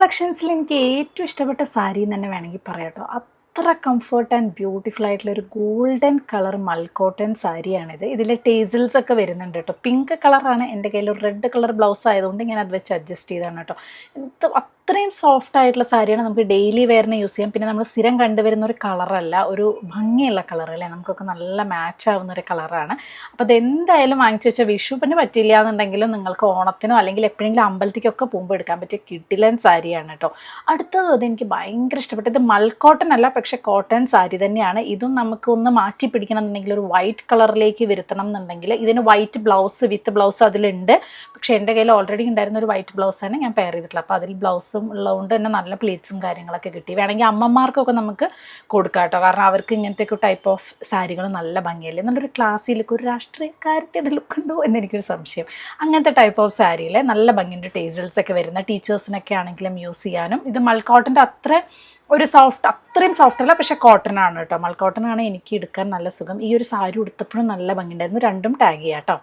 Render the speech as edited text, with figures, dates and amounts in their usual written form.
കളക്ഷൻസിൽ എനിക്ക് ഏറ്റവും ഇഷ്ടപ്പെട്ട സാരി എന്ന് തന്നെ വേണമെങ്കിൽ പറയാം കേട്ടോ. അത്ര കംഫർട്ട് ആൻഡ് ബ്യൂട്ടിഫുൾ ആയിട്ടുള്ള ഒരു ഗോൾഡൻ കളർ മൽക്കോട്ടൻ സാരിയാണിത്. ഇതിൽ ടേസിൽസ് ഒക്കെ വരുന്നുണ്ട് കേട്ടോ. പിങ്ക് കളറാണ്. എൻ്റെ കയ്യിൽ ഒരു റെഡ് കളർ ബ്ലൗസ് ആയതുകൊണ്ട് ഞാൻ അത് വെച്ച് അഡ്ജസ്റ്റ് ചെയ്താണ് കേട്ടോ. ഇത് അത്രയും സോഫ്റ്റ് ആയിട്ടുള്ള സാരിയാണ്. നമുക്ക് ഡെയിലി വെയറിന് യൂസ് ചെയ്യാം. പിന്നെ നമ്മൾ സ്ഥിരം കണ്ടുവരുന്ന ഒരു കളറല്ല, ഒരു ഭംഗിയുള്ള കളർ അല്ലേ, നമുക്കൊക്കെ നല്ല മാച്ച് ആവുന്ന ഒരു കളറാണ്. അപ്പോൾ അതെന്തായാലും വാങ്ങിച്ചു വെച്ചാൽ വിഷുവിന് പറ്റില്ല എന്നുണ്ടെങ്കിലും നിങ്ങൾക്ക് ഓണത്തിനോ അല്ലെങ്കിൽ എപ്പോഴെങ്കിലും അമ്പലത്തേക്കൊക്കെ പോകുമ്പോൾ എടുക്കാൻ പറ്റിയ കിഡിലൻ സാരിയാണ് കേട്ടോ. അടുത്തത് അതെനിക്ക് ഭയങ്കര ഇഷ്ടപ്പെട്ടത് മൽക്കോട്ടൺ അല്ല, പക്ഷെ കോട്ടൺ സാരി തന്നെയാണ്. ഇതും നമുക്ക് ഒന്ന് മാറ്റി പിടിക്കണം എന്നുണ്ടെങ്കിൽ ഒരു വൈറ്റ് കളറിലേക്ക് വരുത്തണം എന്നുണ്ടെങ്കിൽ ഇതിന് വൈറ്റ് ബ്ലൗസ് വിത്ത് ബ്ലൗസ് അതിലുണ്ട്. പക്ഷേ എൻ്റെ കയ്യിൽ ഓൾറെഡി ഉണ്ടായിരുന്ന ഒരു വൈറ്റ് ബ്ലൗസാണ് ഞാൻ പെയർ ചെയ്തിട്ടുള്ളത്. അപ്പോൾ അതിൽ ബ്ലൗസും ഉള്ളതുകൊണ്ട് തന്നെ നല്ല പ്ലീറ്റ്സും കാര്യങ്ങളൊക്കെ കിട്ടി. വേണമെങ്കിൽ അമ്മമാർക്കൊക്കെ നമുക്ക് കൊടുക്കാം കേട്ടോ. കാരണം അവർക്ക് ഇങ്ങനത്തെ ടൈപ്പ് ഓഫ് സാരികൾ നല്ല ഭംഗിയല്ലേ, നല്ലൊരു ക്ലാസ്സിൽ ലുക്ക്, ഒരു രാഷ്ട്രീയക്കാരത്തിയുടെ ലുക്ക് ഉണ്ടോ എന്നെനിക്കൊരു സംശയം. അങ്ങനത്തെ ടൈപ്പ് ഓഫ് സാരിയിൽ നല്ല ഭംഗിയുണ്ട്. ടേസിൽസ് ഒക്കെ വരുന്ന ടീച്ചേഴ്സിനൊക്കെ ആണെങ്കിലും യൂസ് ചെയ്യാനും. ഇത് മൽക്കോട്ടൻ്റെ അത്ര ഒരു അത്രയും സോഫ്റ്റ് അല്ല, പക്ഷേ കോട്ടൺ ആണ് കേട്ടോ. മൽക്കോട്ടൺ ആണ് എനിക്ക് എടുക്കാൻ നല്ല സുഖം. ഈ ഒരു സാരി ഉടുത്തപ്പോഴും നല്ല ഭംഗിയുണ്ടായിരുന്നു. രണ്ടും ടാഗ് ചെയ്യാം കേട്ടോ.